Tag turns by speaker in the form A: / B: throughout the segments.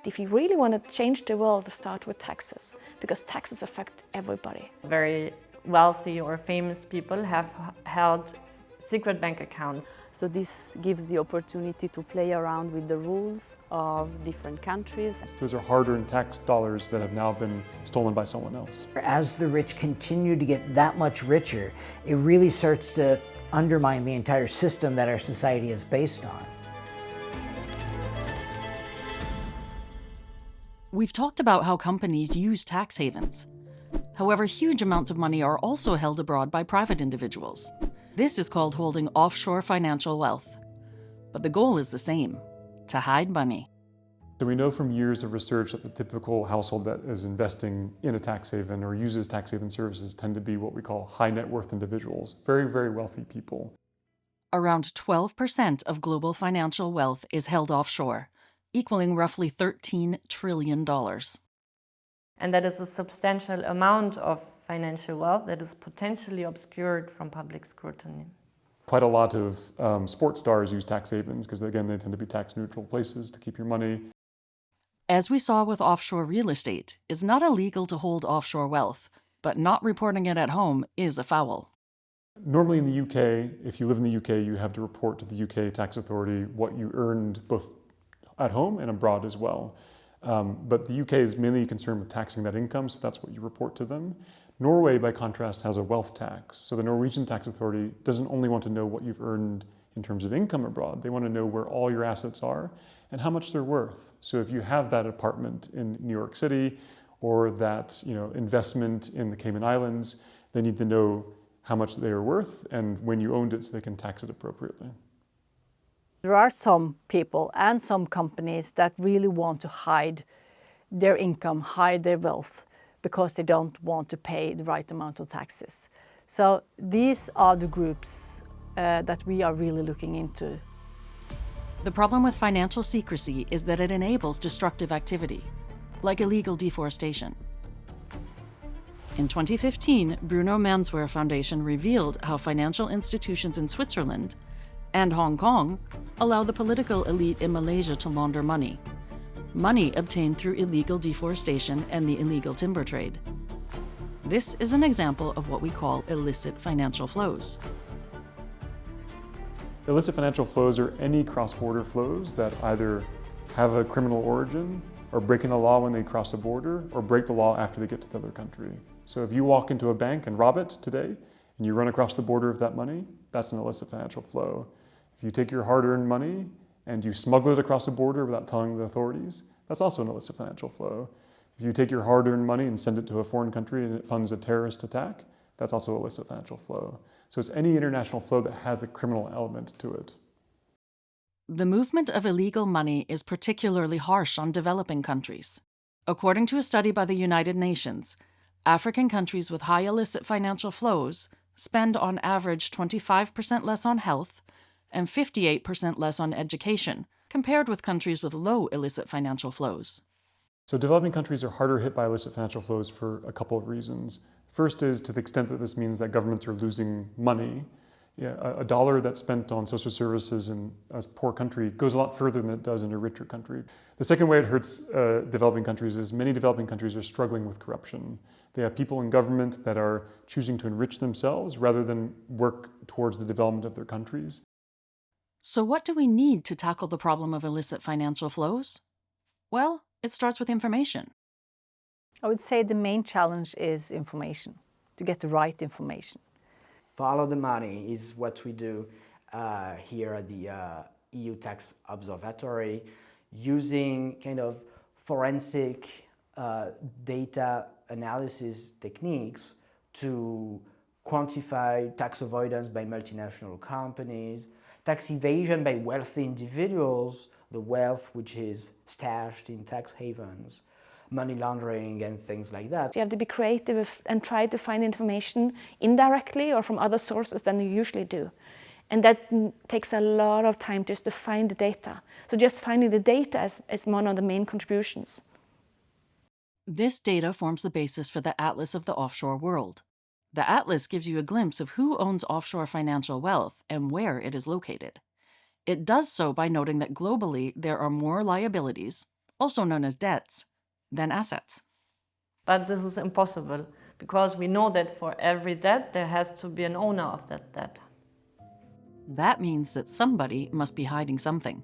A: If you really want to change the world, start with taxes, because taxes affect everybody.
B: Very wealthy or famous people have held secret bank accounts.
C: So this gives the opportunity to play around with the rules of different countries.
D: Those are hard-earned tax dollars that have now been stolen by someone else.
E: As the rich continue to get that much richer, it really starts to undermine the entire system that our society is based on.
F: We've talked about how companies use tax havens. However, huge amounts of money are also held abroad by private individuals. This is called holding offshore financial wealth. But the goal is the same: to hide money.
D: So we know from years of research that the typical household that is investing in a tax haven or uses tax haven services tend to be what we call high net worth individuals, very, very wealthy people.
F: Around 12% of global financial wealth is held offshore, equaling roughly $13 trillion.
B: And that is a substantial amount of financial wealth that is potentially obscured from public scrutiny.
D: Quite a lot of sports stars use tax havens because, again, they tend to be tax neutral places to keep your money.
F: As we saw with offshore real estate, it's not illegal to hold offshore wealth, but not reporting it at home is a foul.
D: Normally in the UK, if you live in the UK, you have to report to the UK tax authority what you earned both at home and abroad as well. But the UK is mainly concerned with taxing that income, so that's what you report to them. Norway, by contrast, has a wealth tax. So the Norwegian tax authority doesn't only want to know what you've earned in terms of income abroad, they want to know where all your assets are and how much they're worth. So if you have that apartment in New York City or that investment in the Cayman Islands, they need to know how much they are worth and when you owned it so they can tax it appropriately.
C: There are some people and some companies that really want to hide their income, hide their wealth, because they don't want to pay the right amount of taxes. So these are the groups that we are really looking into.
F: The problem with financial secrecy is that it enables destructive activity, like illegal deforestation. In 2015, Bruno Manswer Foundation revealed how financial institutions in Switzerland and Hong Kong allow the political elite in Malaysia to launder money obtained through illegal deforestation and the illegal timber trade. This is an example of what we call illicit financial flows.
D: Illicit financial flows are any cross-border flows that either have a criminal origin or breaking the law when they cross the border or break the law after they get to the other country. So if you walk into a bank and rob it today and you run across the border with that money, that's an illicit financial flow. If you take your hard-earned money and you smuggle it across the border without telling the authorities, that's also an illicit financial flow. If you take your hard-earned money and send it to a foreign country and it funds a terrorist attack, that's also illicit financial flow. So it's any international flow that has a criminal element to it.
F: The movement of illegal money is particularly harsh on developing countries. According to a study by the United Nations, African countries with high illicit financial flows spend on average 25% less on health and 58% less on education, compared with countries with low illicit financial flows.
D: So developing countries are harder hit by illicit financial flows for a couple of reasons. First is to the extent that this means that governments are losing money. A dollar that's spent on social services in a poor country goes a lot further than it does in a richer country. The second way it hurts developing countries is many developing countries are struggling with corruption. They have people in government that are choosing to enrich themselves rather than work towards the development of their countries.
F: So what do we need to tackle the problem of illicit financial flows? Well, it starts with information.
C: I would say the main challenge is information, to get the right information.
G: Follow the money is what we do here at the EU Tax Observatory, using kind of forensic data analysis techniques to quantify tax avoidance by multinational companies, tax evasion by wealthy individuals, the wealth which is stashed in tax havens, money laundering and things like that.
A: You have to be creative and try to find information indirectly or from other sources than you usually do. And that takes a lot of time just to find the data. So just finding the data is one of the main contributions.
F: This data forms the basis for the Atlas of the Offshore World. The atlas gives you a glimpse of who owns offshore financial wealth and where it is located. It does so by noting that globally there are more liabilities, also known as debts, than assets.
B: But this is impossible, because we know that for every debt there has to be an owner of that debt.
F: That means that somebody must be hiding something.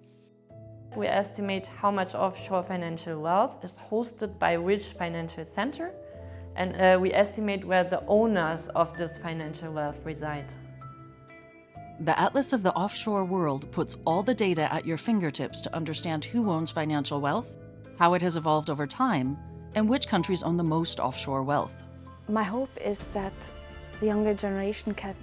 B: We estimate how much offshore financial wealth is hosted by which financial center, and we estimate where the owners of this financial wealth reside.
F: The Atlas of the Offshore World puts all the data at your fingertips to understand who owns financial wealth, how it has evolved over time, and which countries own the most offshore wealth.
A: My hope is that the younger generation can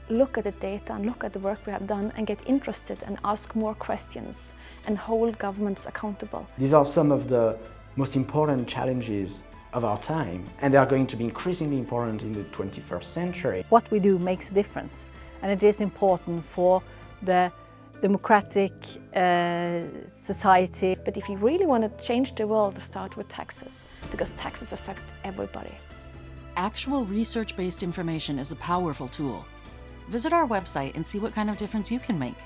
A: look at the data and look at the work we have done and get interested and ask more questions and hold governments accountable.
G: These are some of the most important challenges of our time, and they are going to be increasingly important in the 21st century.
C: What we do makes a difference, and it is important for the democratic society.
A: But if you really want to change the world, start with taxes, because taxes affect everybody.
F: Actual research-based information is a powerful tool. Visit our website and see what kind of difference you can make.